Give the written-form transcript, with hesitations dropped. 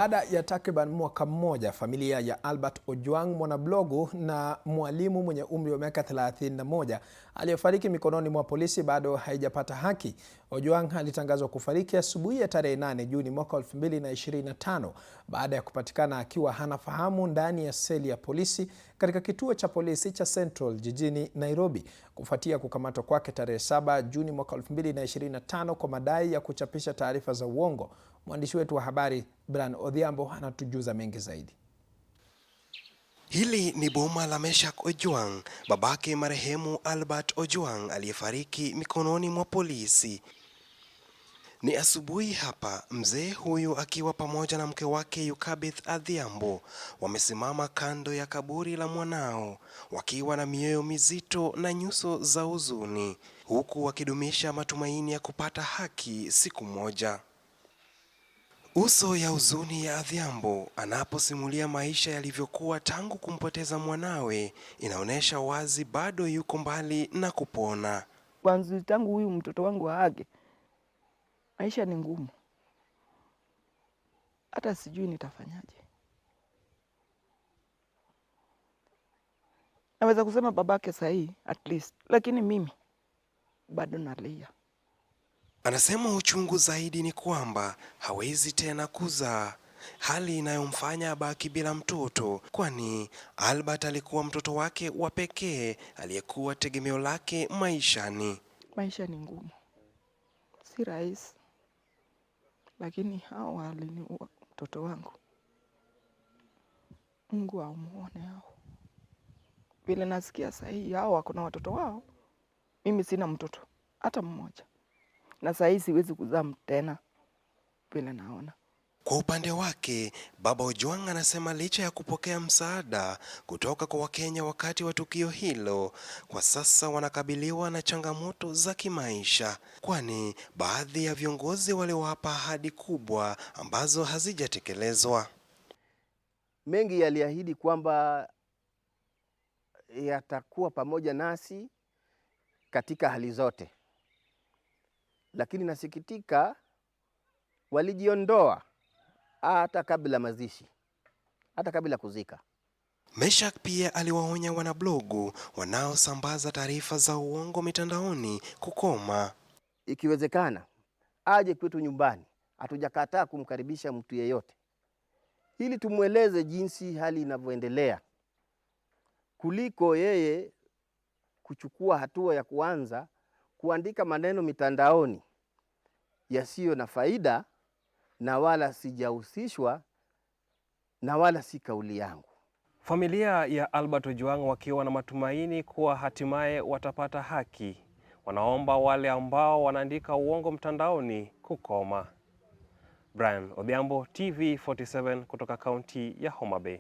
Baada ya takriban mwaka mmoja, familia ya Albert Ojwang, mwanablogu na mwalimu mwenye umri wa miaka 31 aliyefariki mikononi mwa polisi bado haijapata haki. Ojwang alitangazwa kufariki asubuhi ya tarehe 8 Juni mwaka 2025 baada ya kupatikana akiwa hana fahamu ndani ya seli ya polisi katika kituo cha polisi cha Central jijini Nairobi, kufuatia kukamatwa kwake tarehe 7 Juni mwaka 2025 kwa madai ya kuchapisha taarifa za uongo. Mwandishi wetu wa habari Brian Odhiambo anatujuza mengi zaidi. Hili ni boma la Meshak Ojwang, babake marehemu Albert Ojwang aliyefariki mikononi mwa polisi. Ni asubuhi hapa, mzee huyu akiwa pamoja na mke wake Yukabeth Adhiambo wamesimama kando ya kaburi la mwanao, wakiwa na mioyo mizito na nyuso za huzuni, huku wakidumisha matumaini ya kupata haki siku moja. Uso ya huzuni ya Adhiambo anaposimulia maisha yalivyokuwa tangu kumpoteza mwanawe inaonyesha wazi bado yuko mbali na kupona. Kwanza tangu huyu mtoto wangu aage, maisha ni ngumu. Hata sijui nitafanyaje. Naweza kusema babake sahi at least, lakini mimi bado nalia. Anasema uchungu zaidi ni kwamba hawezi tena kuzaa, hali inayomfanya abaki bila mtoto, kwani Albert alikuwa mtoto wake wa pekee aliyekuwa tegemeo lake maishani. Maisha ni ngumu, si rahisi, lakini hao waliniua mtoto wangu. Mungu amuone hao. Vile nasikia sahi hao wako na watoto wao, mimi sina mtoto hata mmoja. Na sahi siwezi kuzaa tena vile naona. Kwa upande wake, baba Ojwang anasema licha ya kupokea msaada kutoka kwa Wakenya wakati wa tukio hilo, kwa sasa wanakabiliwa na changamoto za kimaisha, kwani baadhi ya viongozi waliwapa ahadi kubwa ambazo hazijatekelezwa. Mengi yaliahidi kwamba yatakuwa pamoja nasi katika hali zote, lakini nasikitika walijiondoa hata kabla mazishi, hata kabla kuzika. Meshak pia aliwaonya wanablogu wanaosambaza taarifa za uongo mitandaoni kukoma. Ikiwezekana aje kwetu nyumbani, hatujakataa kumkaribisha mtu yeyote, ili tumweleze jinsi hali inavyoendelea, kuliko yeye kuchukua hatua ya kuanza kuandika maneno mitandaoni yasiyo na faida na wala sijahusishwa na wala si kauli yangu. Familia ya Albert Ojwang wakiwa na matumaini kuwa hatimaye watapata haki, wanaomba wale ambao wanaandika uongo mtandaoni kukoma. Brian Odhiambo, TV47 kutoka kaunti ya Homa Bay.